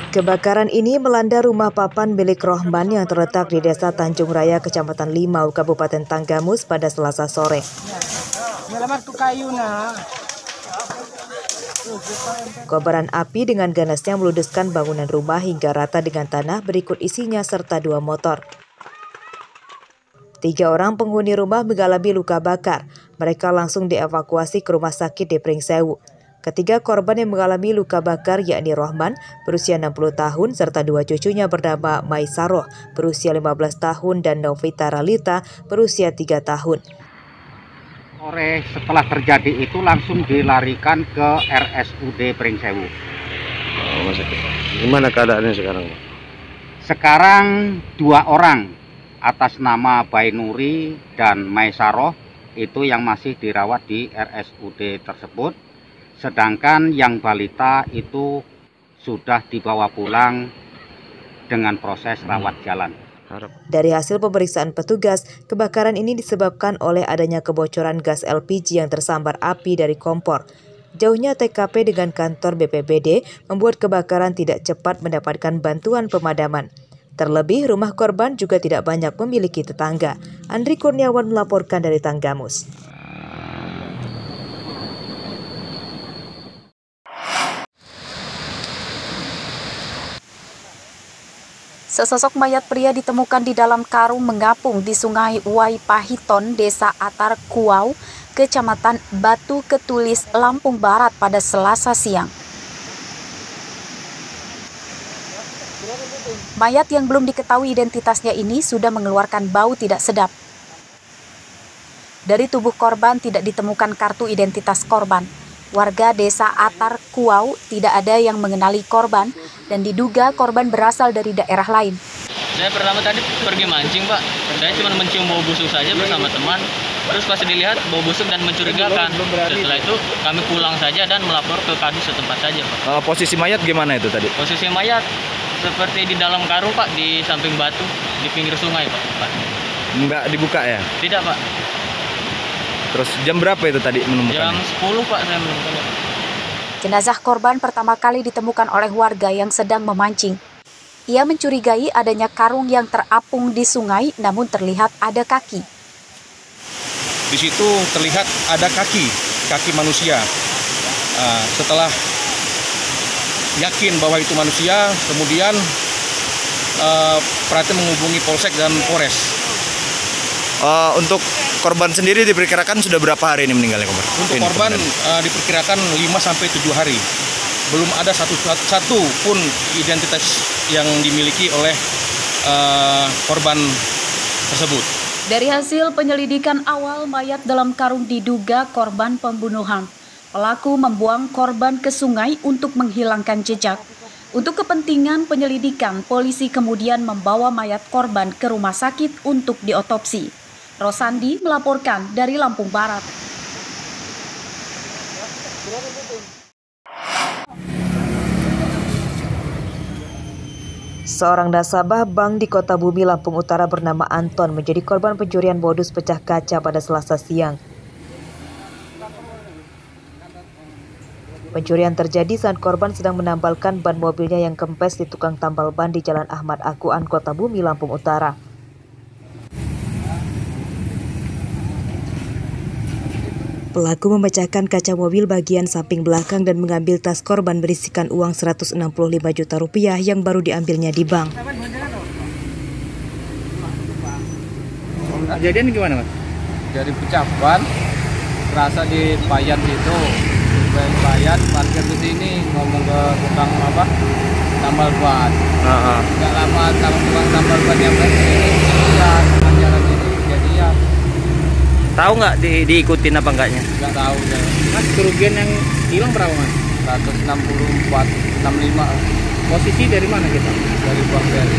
Kebakaran ini melanda rumah papan milik Rohman yang terletak di Desa Tanjung Raya, Kecamatan Limau, Kabupaten Tanggamus pada Selasa sore. Kobaran api dengan ganasnya meludeskan bangunan rumah hingga rata dengan tanah berikut isinya serta 2 motor. 3 orang penghuni rumah mengalami luka bakar. Mereka langsung dievakuasi ke rumah sakit di Pringsewu. Ketiga korban yang mengalami luka bakar yakni Rohman berusia 60 tahun serta 2 cucunya bernama Maisaroh berusia 15 tahun dan Novita Ralita berusia 3 tahun. Sore setelah terjadi itu langsung dilarikan ke RSUD Pringsewu. Gimana keadaannya sekarang? Sekarang 2 orang atas nama Bainuri dan Maisaroh itu yang masih dirawat di RSUD tersebut. Sedangkan yang balita itu sudah dibawa pulang dengan proses rawat jalan. Dari hasil pemeriksaan petugas, kebakaran ini disebabkan oleh adanya kebocoran gas LPG yang tersambar api dari kompor. Jauhnya TKP dengan kantor BPBD membuat kebakaran tidak cepat mendapatkan bantuan pemadaman. Terlebih, rumah korban juga tidak banyak memiliki tetangga. Andri Kurniawan melaporkan dari Tanggamus. Sesosok mayat pria ditemukan di dalam karung mengapung di Sungai Uai Pahiton, Desa Atar Kuau, Kecamatan Batu Ketulis, Lampung Barat pada Selasa siang. Mayat yang belum diketahui identitasnya ini sudah mengeluarkan bau tidak sedap. Dari tubuh korban tidak ditemukan kartu identitas korban. Warga Desa Atar Kuau tidak ada yang mengenali korban dan diduga korban berasal dari daerah lain. Saya pertama tadi pergi mancing, Pak. Saya cuma mencium bau busuk saja bersama teman. Terus pas dilihat bau busuk dan mencurigakan. Setelah itu kami pulang saja dan melapor ke kadis setempat saja, Pak. Posisi mayat gimana itu tadi? Posisi mayat seperti di dalam karung, Pak, di samping batu, di pinggir sungai, Pak. Enggak dibuka ya? Tidak, Pak. Terus jam berapa itu tadi menemukannya? Jam 10, Pak, saya menemukannya. Jenazah korban pertama kali ditemukan oleh warga yang sedang memancing. Ia mencurigai adanya karung yang terapung di sungai, namun terlihat ada kaki. Di situ terlihat ada kaki manusia. Setelah yakin bahwa itu manusia, kemudian perhatian menghubungi Polsek dan Polres. Untuk korban sendiri diperkirakan sudah berapa hari ini meninggalnya, korban? Untuk korban diperkirakan 5-7 hari. Belum ada satu pun identitas yang dimiliki oleh korban tersebut. Dari hasil penyelidikan awal, mayat dalam karung diduga korban pembunuhan. Pelaku membuang korban ke sungai untuk menghilangkan jejak. Untuk kepentingan penyelidikan, polisi kemudian membawa mayat korban ke rumah sakit untuk diotopsi. Rosandi melaporkan dari Lampung Barat. Seorang nasabah bank di Kota Bumi, Lampung Utara bernama Anton menjadi korban pencurian modus pecah kaca pada Selasa siang. Pencurian terjadi saat korban sedang menambalkan ban mobilnya yang kempes di tukang tambal ban di Jalan Ahmad Akuan, Kota Bumi, Lampung Utara. Pelaku memecahkan kaca mobil bagian samping belakang dan mengambil tas korban berisikan uang Rp165 juta yang baru diambilnya di bank. Kejadian gimana, Mas? Dari pecah ban, terasa di Payan itu, Payan parkir di sini, ngomong ke tukang tambal ban. Nggak lama tukang tambal ban yang ini lihat jalan ini kejadian. Tahu nggak diikutin apa enggaknya? Nggak tahu. Mas, kerugian yang hilang berapa, Mas? 164,65. Posisi dari mana kita? Dari Bang Beri.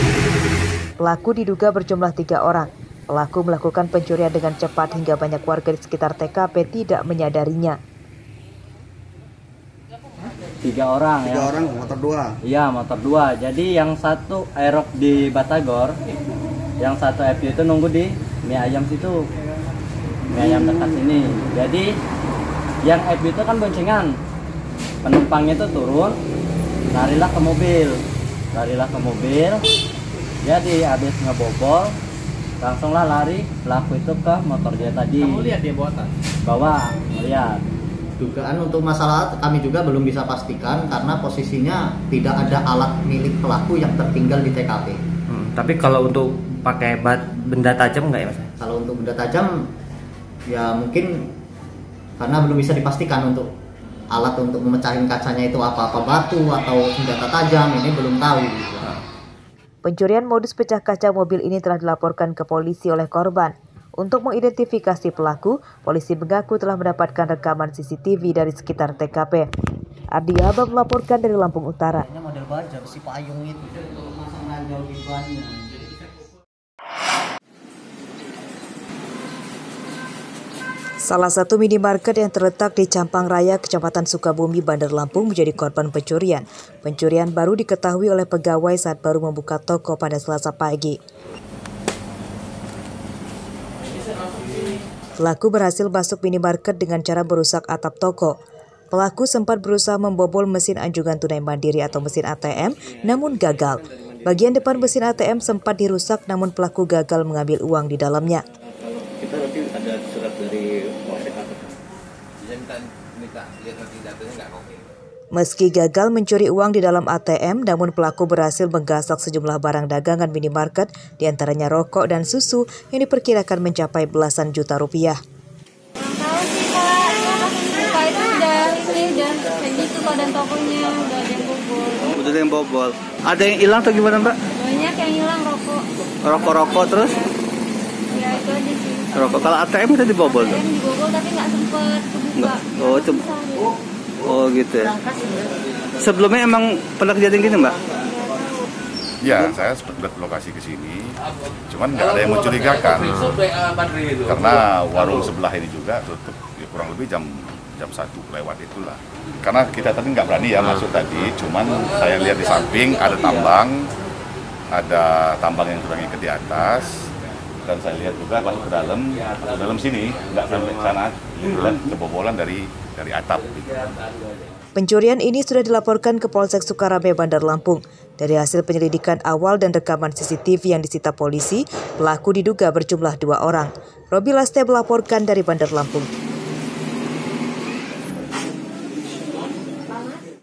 Pelaku diduga berjumlah 3 orang. Pelaku melakukan pencurian dengan cepat hingga banyak warga di sekitar TKP tidak menyadarinya. 3 orang ya. 3 orang, motor 2. Iya, motor 2. Jadi yang satu aerob di Batagor, yang satu FU itu nunggu di mie ayam situ. Mie ayam dekat sini. Jadi yang FU itu kan boncengan. Penumpangnya itu turun, larilah ke mobil. larilah ke mobil. Jadi habis ngebobol, langsunglah lari pelaku itu ke motor dia tadi. Kamu lihat dia bawa tas? Bawa, melihat. Dugaan untuk masalah kami juga belum bisa pastikan karena posisinya tidak ada alat milik pelaku yang tertinggal di TKP. Tapi kalau untuk pakai benda tajam nggak ya Mas? Kalau untuk benda tajam ya mungkin karena belum bisa dipastikan untuk alat untuk memecahin kacanya itu apa batu atau senjata tajam, ini belum tahu. Pencurian modus pecah kaca mobil ini telah dilaporkan ke polisi oleh korban. Untuk mengidentifikasi pelaku, polisi mengaku telah mendapatkan rekaman CCTV dari sekitar TKP. Ardi Abah melaporkan dari Lampung Utara. Ini model baja besi payung itu. Salah satu minimarket yang terletak di Campang Raya, Kecamatan Sukabumi, Bandar Lampung menjadi korban pencurian. Pencurian baru diketahui oleh pegawai saat baru membuka toko pada Selasa pagi. Pelaku berhasil masuk minimarket dengan cara merusak atap toko. Pelaku sempat berusaha membobol mesin anjungan tunai mandiri atau mesin ATM, namun gagal. Bagian depan mesin ATM sempat dirusak, namun pelaku gagal mengambil uang di dalamnya. Kita nanti ada surat dari Polsek apa? Dia minta lihat nanti datanya nggak oke. Meski gagal mencuri uang di dalam ATM, namun pelaku berhasil menggasak sejumlah barang dagangan minimarket, diantaranya rokok dan susu yang diperkirakan mencapai belasan juta rupiah. Tahu sih Pak, buka itu udah kayak gitu keadaan tokonya, udah ada yang bobol. Udah ada yang bobol. Ada yang hilang atau gimana Mbak? Banyak yang hilang rokok. Rokok terus? Ya itu aja sih. Rokok. Kalau ATM udah dibobol? ATM dibobol tapi nggak sempet kebuka. Oh gitu ya. Sebelumnya emang pernah kejadian gini Mbak? Ya, saya sempat lokasi ke sini, cuman nggak ada yang mencurigakan karena warung sebelah ini juga tutup ya, kurang lebih jam 1 lewat itulah. Karena kita tadi nggak berani ya masuk tadi, cuman saya lihat di samping ada tambang yang sudah ngikut di atas, dan saya lihat juga masuk ke dalam sini, nggak sampai ke sana, lihat kebobolan dari atap. Pencurian ini sudah dilaporkan ke Polsek Sukarame, Bandar Lampung. Dari hasil penyelidikan awal dan rekaman CCTV yang disita polisi, pelaku diduga berjumlah 2 orang. Robi Laste melaporkan dari Bandar Lampung.